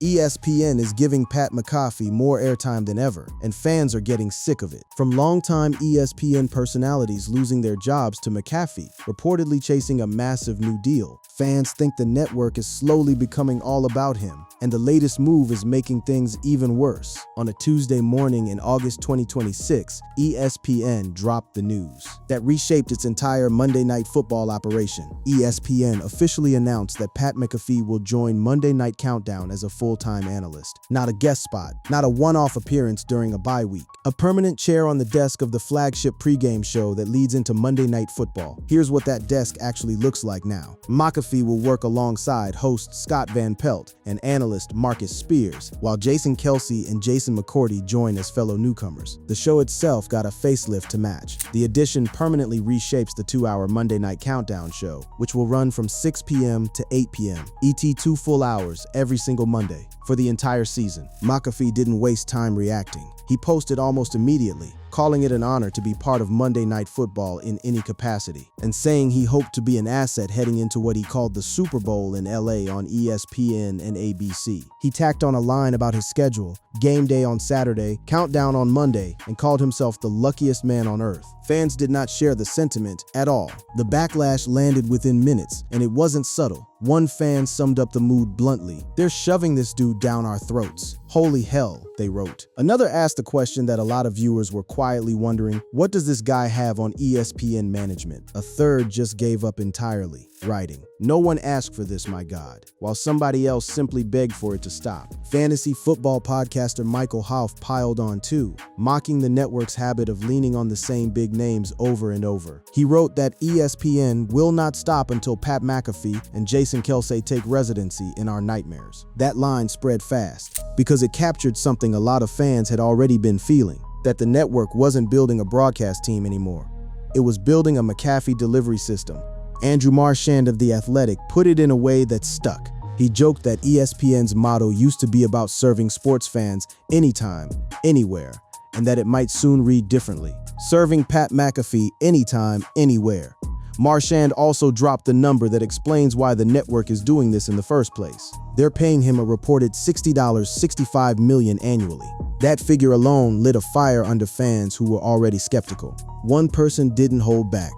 ESPN is giving Pat McAfee more airtime than ever, and fans are getting sick of it. From longtime ESPN personalities losing their jobs to McAfee, reportedly chasing a massive new deal, fans think the network is slowly becoming all about him, and the latest move is making things even worse. On a Tuesday morning in August 2026, ESPN dropped the news that reshaped its entire Monday Night Football operation. ESPN officially announced that Pat McAfee will join Monday Night Countdown as a full-time analyst. Not a guest spot, not a one-off appearance during a bye week. A permanent chair on the desk of the flagship pregame show that leads into Monday Night Football. Here's what that desk actually looks like now. McAfee will work alongside host Scott Van Pelt and analyst Marcus Spears, while Jason Kelce and Jason McCourty join as fellow newcomers. The show itself got a facelift to match. The addition permanently reshapes the 2-hour Monday Night Countdown show, which will run from 6 p.m. to 8 p.m., ET 2 full hours every single Monday for the entire season. McAfee didn't waste time reacting. He posted almost immediately, calling it an honor to be part of Monday Night Football in any capacity, and saying he hoped to be an asset heading into what he called the Super Bowl in LA on ESPN and ABC. He tacked on a line about his schedule, game day on Saturday, countdown on Monday, and called himself the luckiest man on earth. Fans did not share the sentiment at all. The backlash landed within minutes, and it wasn't subtle. One fan summed up the mood bluntly: "They're shoving this dude down our throats. Holy hell," they wrote. Another asked a question that a lot of viewers were quietly wondering: what does this guy have on ESPN management? A third just gave up entirely, writing, "No one asked for this, my God," while somebody else simply begged for it to stop. Fantasy football podcaster Michael Houff piled on too, mocking the network's habit of leaning on the same big names over and over. He wrote that ESPN will not stop until Pat McAfee and Jason Kelce take residency in our nightmares. That line spread fast, because it captured something a lot of fans had already been feeling: that the network wasn't building a broadcast team anymore. It was building a McAfee delivery system. Andrew Marchand of The Athletic put it in a way that stuck. He joked that ESPN's motto used to be about serving sports fans anytime, anywhere, and that it might soon read differently: serving Pat McAfee anytime, anywhere. Marchand also dropped the number that explains why the network is doing this in the first place. They're paying him a reported $65 million annually. That figure alone lit a fire under fans who were already skeptical. One person didn't hold back,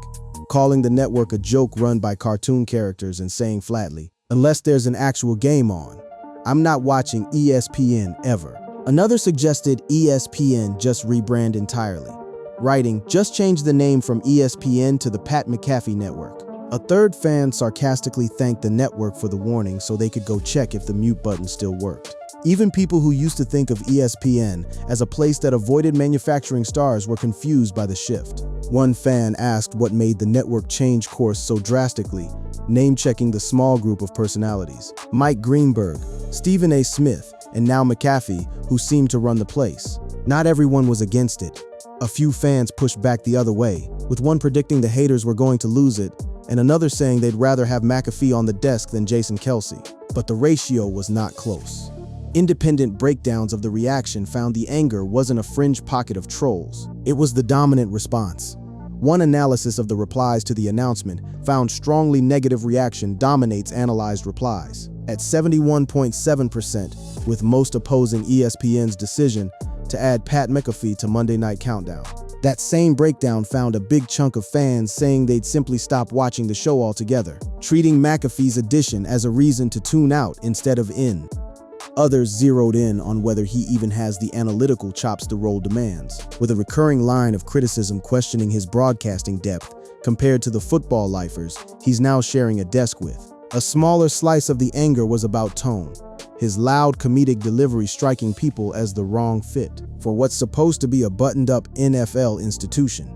calling the network a joke run by cartoon characters and saying flatly, "Unless there's an actual game on, I'm not watching ESPN ever." Another suggested ESPN just rebrand entirely, writing, "Just change the name from ESPN to the Pat McAfee Network." A third fan sarcastically thanked the network for the warning so they could go check if the mute button still worked. Even people who used to think of ESPN as a place that avoided manufacturing stars were confused by the shift. One fan asked what made the network change course so drastically, name-checking the small group of personalities: Mike Greenberg, Stephen A. Smith, and now McAfee, who seemed to run the place. Not everyone was against it. A few fans pushed back the other way, with one predicting the haters were going to lose it, and another saying they'd rather have McAfee on the desk than Jason Kelce. But the ratio was not close. Independent breakdowns of the reaction found the anger wasn't a fringe pocket of trolls. It was the dominant response. One analysis of the replies to the announcement found strongly negative reaction dominates analyzed replies, at 71.7%, with most opposing ESPN's decision to add Pat McAfee to Monday Night Countdown. That same breakdown found a big chunk of fans saying they'd simply stop watching the show altogether, treating McAfee's addition as a reason to tune out instead of in. Others zeroed in on whether he even has the analytical chops the role demands, with a recurring line of criticism questioning his broadcasting depth compared to the football lifers he's now sharing a desk with. A smaller slice of the anger was about tone, his loud comedic delivery striking people as the wrong fit for what's supposed to be a buttoned-up NFL institution.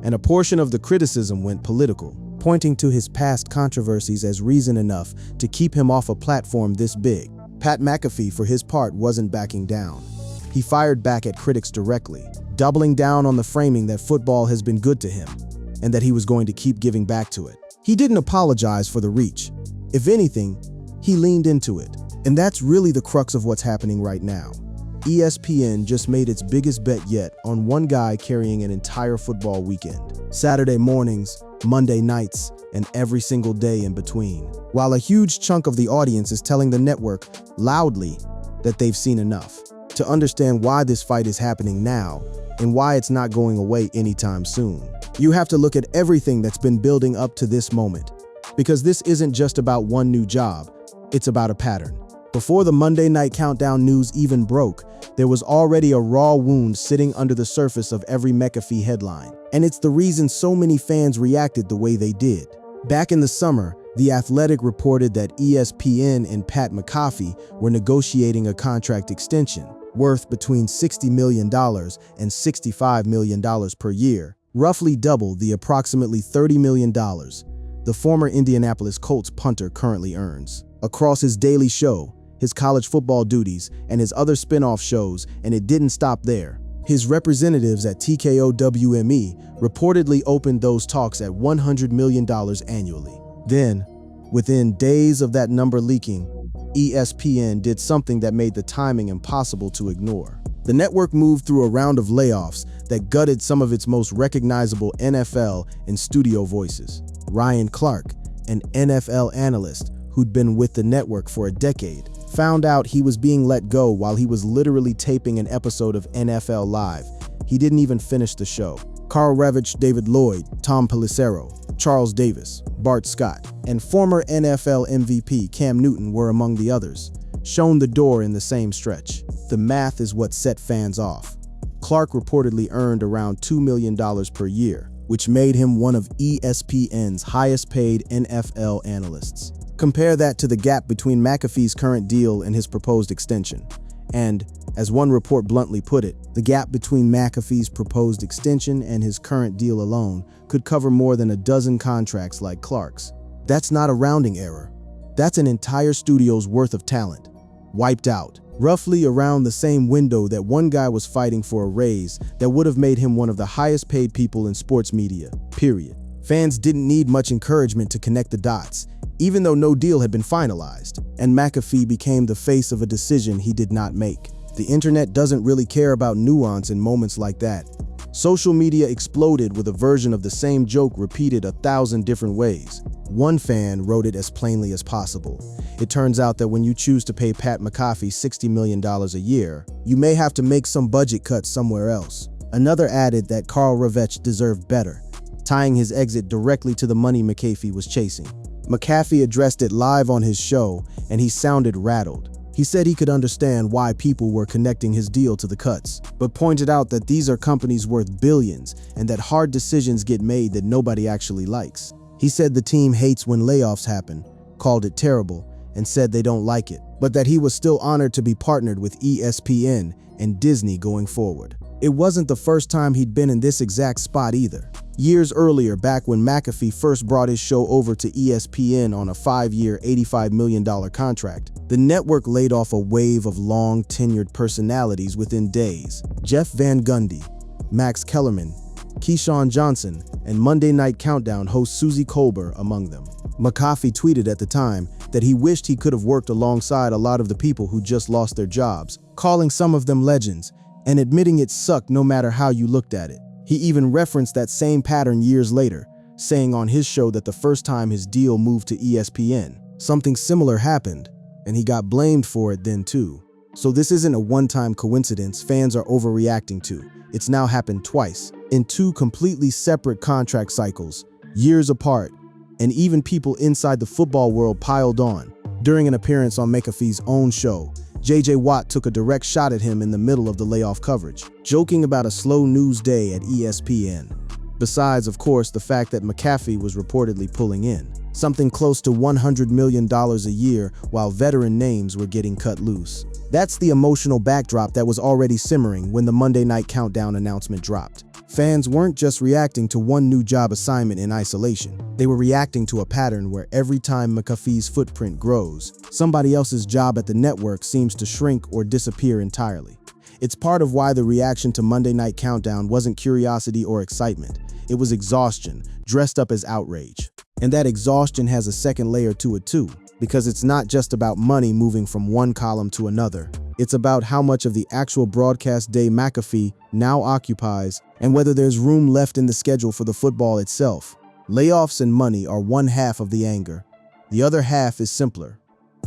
And a portion of the criticism went political, pointing to his past controversies as reason enough to keep him off a platform this big. Pat McAfee, for his part, wasn't backing down. He fired back at critics directly, doubling down on the framing that football has been good to him, and that he was going to keep giving back to it. He didn't apologize for the reach. If anything, he leaned into it. And that's really the crux of what's happening right now. ESPN just made its biggest bet yet on one guy carrying an entire football weekend. Saturday mornings, Monday nights, and every single day in between. While a huge chunk of the audience is telling the network loudly, that they've seen enough to understand why this fight is happening now and why it's not going away anytime soon. You have to look at everything that's been building up to this moment, because this isn't just about one new job, it's about a pattern. Before the Monday Night Countdown news even broke, there was already a raw wound sitting under the surface of every McAfee headline. And it's the reason so many fans reacted the way they did. Back in the summer, The Athletic reported that ESPN and Pat McAfee were negotiating a contract extension worth between $60 million and $65 million per year, roughly double the approximately $30 million the former Indianapolis Colts punter currently earns. Across his daily show, his college football duties, and his other spin-off shows, and it didn't stop there. His representatives at TKO-WME reportedly opened those talks at $100 million annually. Then, within days of that number leaking, ESPN did something that made the timing impossible to ignore. The network moved through a round of layoffs that gutted some of its most recognizable NFL and studio voices. Ryan Clark, an NFL analyst who'd been with the network for a decade, found out he was being let go while he was literally taping an episode of NFL Live. He didn't even finish the show. Carl Ravitch, David Lloyd, Tom Pelissero, Charles Davis, Bart Scott, and former NFL MVP Cam Newton were among the others, shown the door in the same stretch. The math is what set fans off. Clark reportedly earned around $2 million per year, which made him one of ESPN's highest-paid NFL analysts. Compare that to the gap between McAfee's current deal and his proposed extension. And, as one report bluntly put it, the gap between McAfee's proposed extension and his current deal alone could cover more than a dozen contracts like Clark's. That's not a rounding error. That's an entire studio's worth of talent, wiped out, roughly around the same window that one guy was fighting for a raise that would have made him one of the highest-paid people in sports media, period. Fans didn't need much encouragement to connect the dots, even though no deal had been finalized, and McAfee became the face of a decision he did not make. The internet doesn't really care about nuance in moments like that. Social media exploded with a version of the same joke repeated 1,000 different ways. One fan wrote it as plainly as possible. It turns out that when you choose to pay Pat McAfee $60 million a year, you may have to make some budget cuts somewhere else. Another added that Carl Ravitch deserved better, tying his exit directly to the money McAfee was chasing. McAfee addressed it live on his show, and he sounded rattled. He said he could understand why people were connecting his deal to the cuts, but pointed out that these are companies worth billions and that hard decisions get made that nobody actually likes. He said the team hates when layoffs happen, called it terrible, and said they don't like it, but that he was still honored to be partnered with ESPN and Disney going forward. It wasn't the first time he'd been in this exact spot either. Years earlier, back when McAfee first brought his show over to ESPN on a 5-year, $85 million contract, the network laid off a wave of long-tenured personalities within days. Jeff Van Gundy, Max Kellerman, Keyshawn Johnson, and Monday Night Countdown host Suzy Kolber among them. McAfee tweeted at the time that he wished he could have worked alongside a lot of the people who just lost their jobs, calling some of them legends, and admitting it sucked no matter how you looked at it. He even referenced that same pattern years later, saying on his show that the first time his deal moved to ESPN, something similar happened, and he got blamed for it then too. So this isn't a one-time coincidence fans are overreacting to. It's now happened twice, in two completely separate contract cycles, years apart, and even people inside the football world piled on. During an appearance on McAfee's own show, J.J. Watt took a direct shot at him in the middle of the layoff coverage, joking about a slow news day at ESPN. Besides, of course, the fact that McAfee was reportedly pulling in something close to $100 million a year while veteran names were getting cut loose. That's the emotional backdrop that was already simmering when the Monday Night Countdown announcement dropped. Fans weren't just reacting to one new job assignment in isolation. They were reacting to a pattern where every time McAfee's footprint grows, somebody else's job at the network seems to shrink or disappear entirely. It's part of why the reaction to Monday Night Countdown wasn't curiosity or excitement. It was exhaustion, dressed up as outrage. And that exhaustion has a second layer to it too, because it's not just about money moving from one column to another. It's about how much of the actual broadcast day McAfee now occupies and whether there's room left in the schedule for the football itself. Layoffs and money are one half of the anger. The other half is simpler.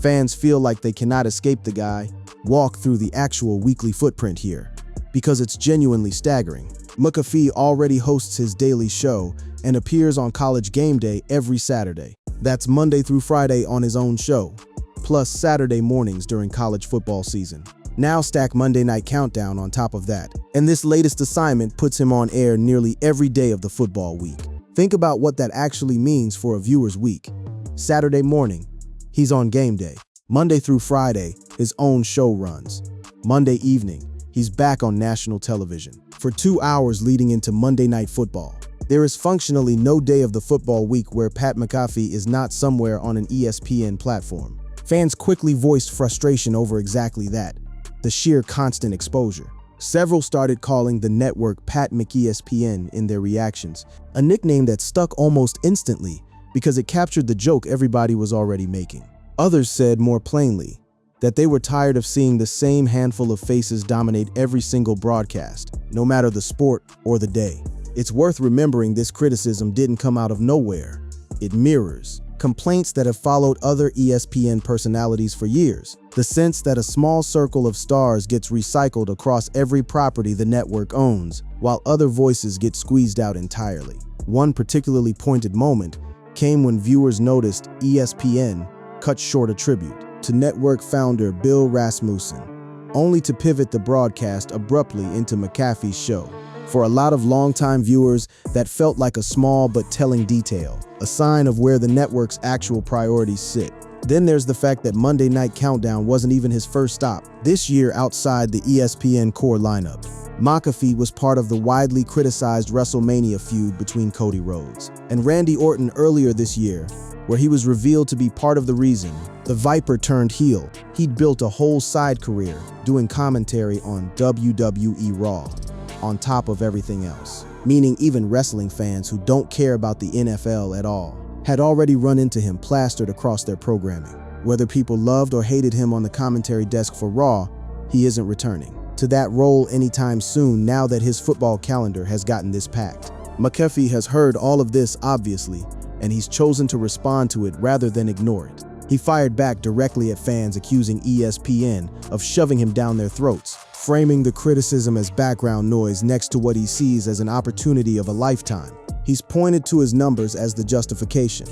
Fans feel like they cannot escape the guy, walk through the actual weekly footprint here, because it's genuinely staggering. McAfee already hosts his daily show and appears on College Game Day every Saturday. That's Monday through Friday on his own show, plus Saturday mornings during college football season. Now stack Monday Night Countdown on top of that, and this latest assignment puts him on air nearly every day of the football week. Think about what that actually means for a viewer's week. Saturday morning, he's on Game Day. Monday through Friday, his own show runs. Monday evening, he's back on national television for 2 hours leading into Monday Night Football. There is functionally no day of the football week where Pat McAfee is not somewhere on an ESPN platform. Fans quickly voiced frustration over exactly that, the sheer constant exposure. Several started calling the network Pat McESPN in their reactions, a nickname that stuck almost instantly because it captured the joke everybody was already making. Others said more plainly that they were tired of seeing the same handful of faces dominate every single broadcast, no matter the sport or the day. It's worth remembering this criticism didn't come out of nowhere. It mirrors complaints that have followed other ESPN personalities for years. The sense that a small circle of stars gets recycled across every property the network owns, while other voices get squeezed out entirely. One particularly pointed moment came when viewers noticed ESPN cut short a tribute to network founder Bill Rasmussen, only to pivot the broadcast abruptly into McAfee's show. For a lot of longtime viewers, that felt like a small but telling detail, a sign of where the network's actual priorities sit. Then there's the fact that Monday Night Countdown wasn't even his first stop. This year, outside the ESPN core lineup, McAfee was part of the widely criticized WrestleMania feud between Cody Rhodes and Randy Orton earlier this year, where he was revealed to be part of the reason the Viper turned heel. He'd built a whole side career doing commentary on WWE Raw, on top of everything else, meaning even wrestling fans who don't care about the NFL at all had already run into him plastered across their programming. Whether people loved or hated him on the commentary desk for Raw, he isn't returning to that role anytime soon now that his football calendar has gotten this packed. McAfee has heard all of this, obviously, and he's chosen to respond to it rather than ignore it. He fired back directly at fans accusing ESPN of shoving him down their throats, framing the criticism as background noise next to what he sees as an opportunity of a lifetime. He's pointed to his numbers as the justification.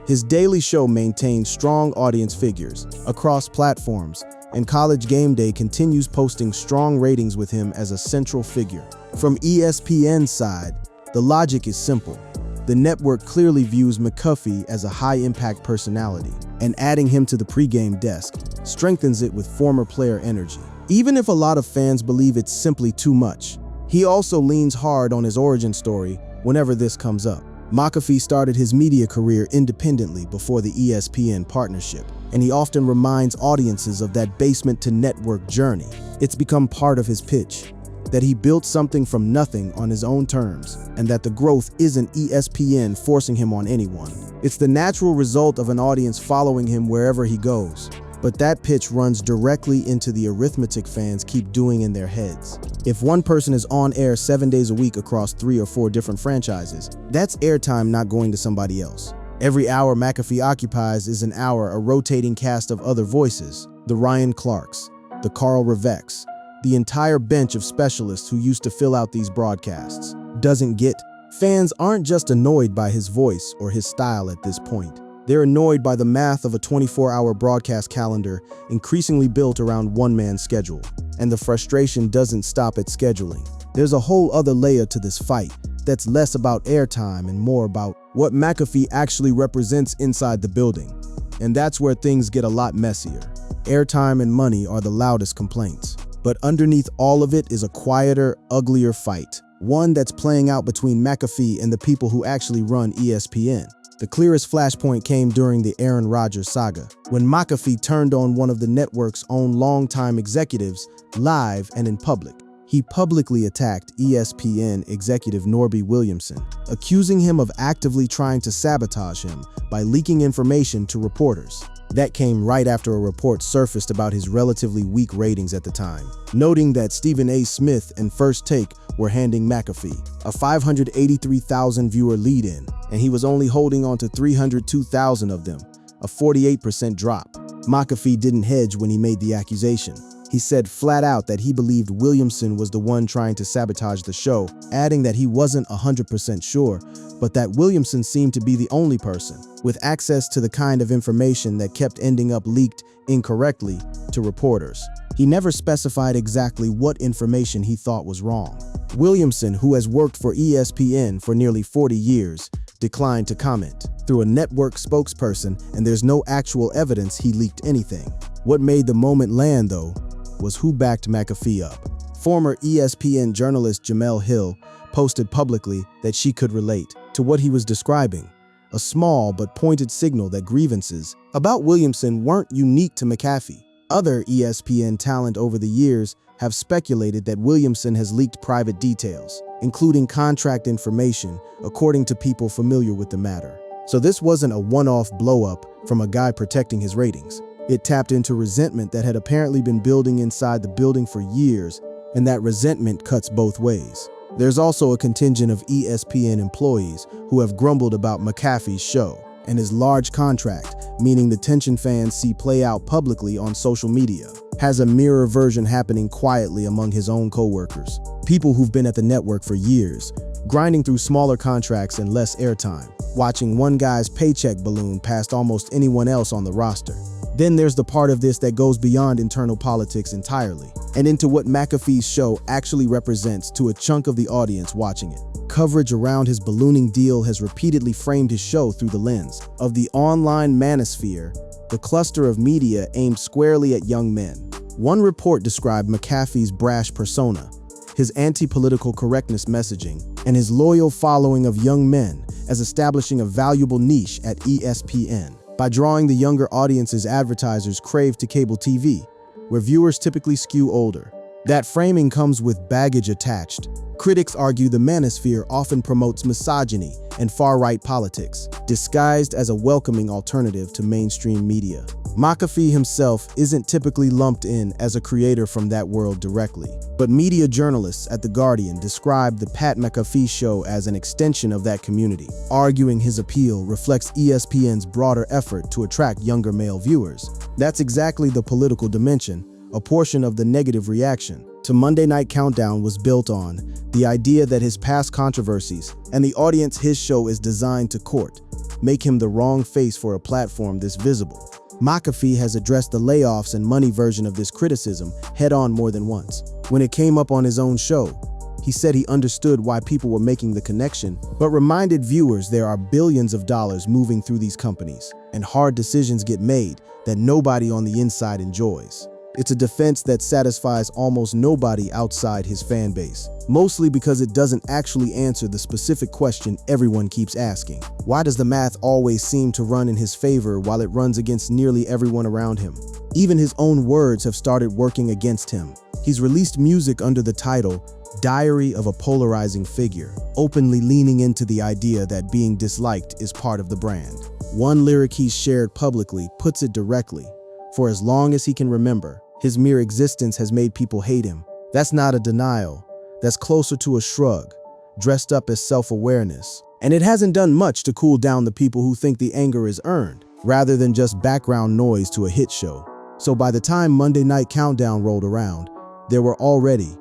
His daily show maintains strong audience figures across platforms, and College Game Day continues posting strong ratings with him as a central figure. From ESPN's side, the logic is simple. The network clearly views McAfee as a high-impact personality, and adding him to the pregame desk strengthens it with former player energy. Even if a lot of fans believe it's simply too much, he also leans hard on his origin story whenever this comes up. McAfee started his media career independently before the ESPN partnership, and he often reminds audiences of that basement-to-network journey. It's become part of his pitch, that he built something from nothing on his own terms, and that the growth isn't ESPN forcing him on anyone. It's the natural result of an audience following him wherever he goes. But that pitch runs directly into the arithmetic fans keep doing in their heads. If one person is on air 7 days a week across 3 or 4 different franchises, that's airtime not going to somebody else. Every hour McAfee occupies is an hour a rotating cast of other voices, the Ryan Clarks, the Carl Revecks, the entire bench of specialists who used to fill out these broadcasts. Doesn't get. Fans aren't just annoyed by his voice or his style at this point. They're annoyed by the math of a 24-hour broadcast calendar increasingly built around one-man schedule. And the frustration doesn't stop at scheduling. There's a whole other layer to this fight that's less about airtime and more about what McAfee actually represents inside the building. And that's where things get a lot messier. Airtime and money are the loudest complaints. But underneath all of it is a quieter, uglier fight. One that's playing out between McAfee and the people who actually run ESPN. The clearest flashpoint came during the Aaron Rodgers saga, when McAfee turned on one of the network's own longtime executives live and in public. He publicly attacked ESPN executive Norby Williamson, accusing him of actively trying to sabotage him by leaking information to reporters. That came right after a report surfaced about his relatively weak ratings at the time, noting that Stephen A. Smith and First Take were handing McAfee a 583,000 viewer lead-in, and he was only holding on to 302,000 of them, a 48% drop. McAfee didn't hedge when he made the accusation. He He said flat out that he believed Williamson was the one trying to sabotage the show, adding that he wasn't 100% sure, but that Williamson seemed to be the only person with access to the kind of information that kept ending up leaked incorrectly to reporters. He never specified exactly what information he thought was wrong. Williamson, who has worked for ESPN for nearly 40 years, declined to comment through a network spokesperson, and there's no actual evidence he leaked anything. What made the moment land, though, was who backed McAfee up. Former ESPN journalist Jemele Hill posted publicly that she could relate to what he was describing, a small but pointed signal that grievances about Williamson weren't unique to McAfee. Other ESPN talent over the years have speculated that Williamson has leaked private details, including contract information, according to people familiar with the matter. So this wasn't a one-off blow-up from a guy protecting his ratings. It tapped into resentment that had apparently been building inside the building for years, and that resentment cuts both ways. There's also a contingent of ESPN employees who have grumbled about McAfee's show and his large contract, meaning the tension fans see play out publicly on social media, has a mirror version happening quietly among his own co-workers. People who've been at the network for years, grinding through smaller contracts and less airtime, watching one guy's paycheck balloon past almost anyone else on the roster. Then there's the part of this that goes beyond internal politics entirely, and into what McAfee's show actually represents to a chunk of the audience watching it. Coverage around his ballooning deal has repeatedly framed his show through the lens of the online manosphere, the cluster of media aimed squarely at young men. One report described McAfee's brash persona, his anti-political correctness messaging, and his loyal following of young men as establishing a valuable niche at ESPN. By drawing the younger audiences advertisers crave to cable TV, where viewers typically skew older. That framing comes with baggage attached. Critics argue the manosphere often promotes misogyny and far-right politics, disguised as a welcoming alternative to mainstream media. McAfee himself isn't typically lumped in as a creator from that world directly, but media journalists at The Guardian described the Pat McAfee show as an extension of that community, arguing his appeal reflects ESPN's broader effort to attract younger male viewers. That's exactly the political dimension. A portion of the negative reaction to Monday Night Countdown was built on the idea that his past controversies and the audience his show is designed to court make him the wrong face for a platform this visible. McAfee has addressed the layoffs and money version of this criticism head-on more than once. When it came up on his own show, he said he understood why people were making the connection, but reminded viewers there are billions of dollars moving through these companies, and hard decisions get made that nobody on the inside enjoys. It's a defense that satisfies almost nobody outside his fan base, mostly because it doesn't actually answer the specific question everyone keeps asking. Why does the math always seem to run in his favor while it runs against nearly everyone around him? Even his own words have started working against him. He's released music under the title Diary of a Polarizing Figure, openly leaning into the idea that being disliked is part of the brand. One lyric he's shared publicly puts it directly: for as long as he can remember, his mere existence has made people hate him. That's not a denial. That's closer to a shrug, dressed up as self-awareness. And it hasn't done much to cool down the people who think the anger is earned, rather than just background noise to a hit show. So by the time Monday Night Countdown rolled around, there were already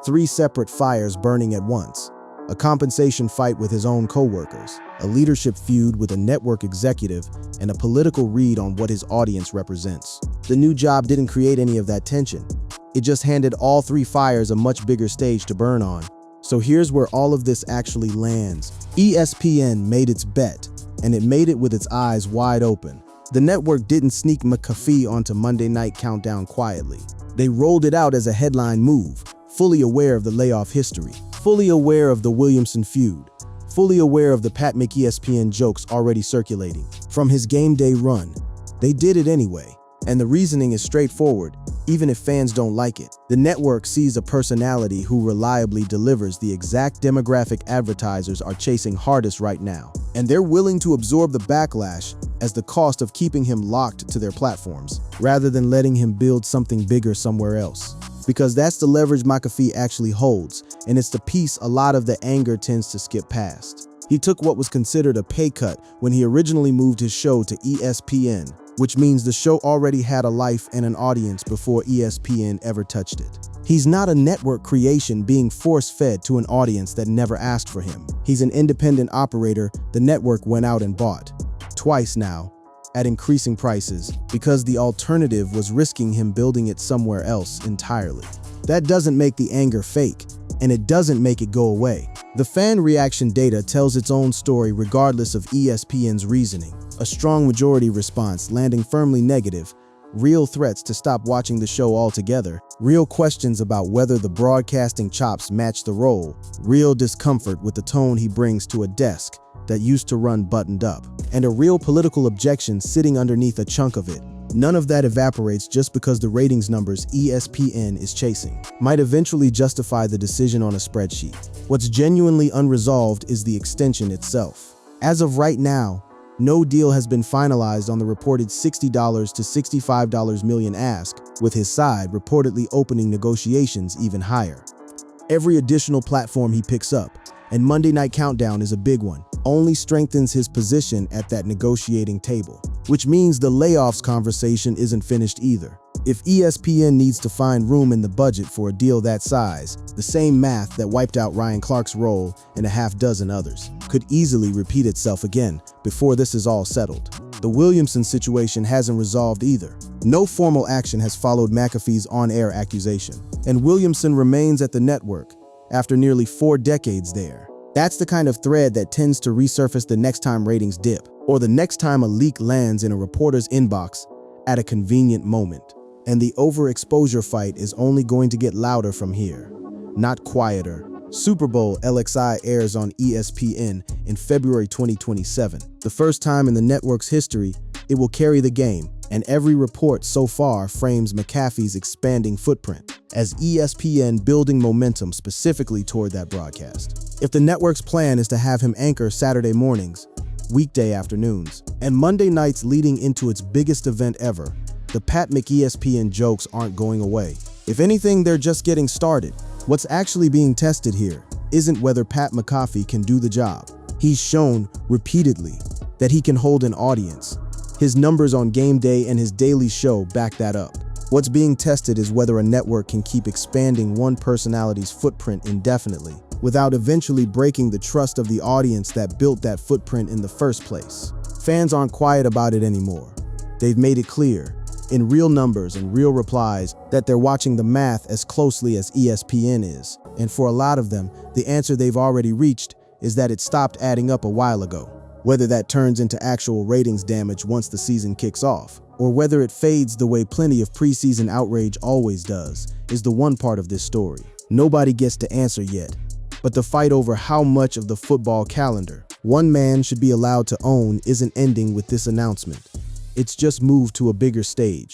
3 separate fires burning at once: a compensation fight with his own co-workers, a leadership feud with a network executive, and a political read on what his audience represents. The new job didn't create any of that tension. It just handed all 3 fires a much bigger stage to burn on. So here's where all of this actually lands. ESPN made its bet, and it made it with its eyes wide open. The network didn't sneak McAfee onto Monday Night Countdown quietly. They rolled it out as a headline move, fully aware of the layoff history, fully aware of the Williamson feud, fully aware of the Pat McESPN jokes already circulating. From his game day run, they did it anyway. And the reasoning is straightforward, even if fans don't like it. The network sees a personality who reliably delivers the exact demographic advertisers are chasing hardest right now. And they're willing to absorb the backlash as the cost of keeping him locked to their platforms, rather than letting him build something bigger somewhere else. Because that's the leverage McAfee actually holds, and it's the piece a lot of the anger tends to skip past. He took what was considered a pay cut when he originally moved his show to ESPN, which means the show already had a life and an audience before ESPN ever touched it. He's not a network creation being force-fed to an audience that never asked for him. He's an independent operator the network went out and bought. Twice now, at increasing prices, because the alternative was risking him building it somewhere else entirely. That doesn't make the anger fake, and it doesn't make it go away. The fan reaction data tells its own story regardless of ESPN's reasoning. A strong majority response landing firmly negative, real threats to stop watching the show altogether, real questions about whether the broadcasting chops match the role, real discomfort with the tone he brings to a desk that used to run buttoned up, and a real political objection sitting underneath a chunk of it. None of that evaporates just because the ratings numbers ESPN is chasing might eventually justify the decision on a spreadsheet. What's genuinely unresolved is the extension itself. As of right now, no deal has been finalized on the reported $60 to $65 million ask, with his side reportedly opening negotiations even higher. Every additional platform he picks up, and Monday Night Countdown is a big one, only strengthens his position at that negotiating table, which means the layoffs conversation isn't finished either. If ESPN needs to find room in the budget for a deal that size, the same math that wiped out Ryan Clark's role and a half dozen others could easily repeat itself again before this is all settled. The Williamson situation hasn't resolved either. No formal action has followed McAfee's on-air accusation, and Williamson remains at the network after nearly 4 decades there. That's the kind of thread that tends to resurface the next time ratings dip, or the next time a leak lands in a reporter's inbox at a convenient moment. And the overexposure fight is only going to get louder from here, not quieter. Super Bowl LXI airs on ESPN in February 2027. The first time in the network's history, it will carry the game, and every report so far frames McAfee's expanding footprint as ESPN building momentum specifically toward that broadcast. If the network's plan is to have him anchor Saturday mornings, weekday afternoons, and Monday nights leading into its biggest event ever, the Pat McESPN jokes aren't going away. If anything, they're just getting started. What's actually being tested here isn't whether Pat McAfee can do the job. He's shown repeatedly that he can hold an audience. His numbers on game day and his daily show back that up. What's being tested is whether a network can keep expanding one personality's footprint indefinitely without eventually breaking the trust of the audience that built that footprint in the first place. Fans aren't quiet about it anymore. They've made it clear, in real numbers and real replies, that they're watching the math as closely as ESPN is. And for a lot of them, the answer they've already reached is that it stopped adding up a while ago. Whether that turns into actual ratings damage once the season kicks off, or whether it fades the way plenty of preseason outrage always does, is the one part of this story nobody gets to answer yet. But the fight over how much of the football calendar one man should be allowed to own isn't ending with this announcement. It's just moved to a bigger stage.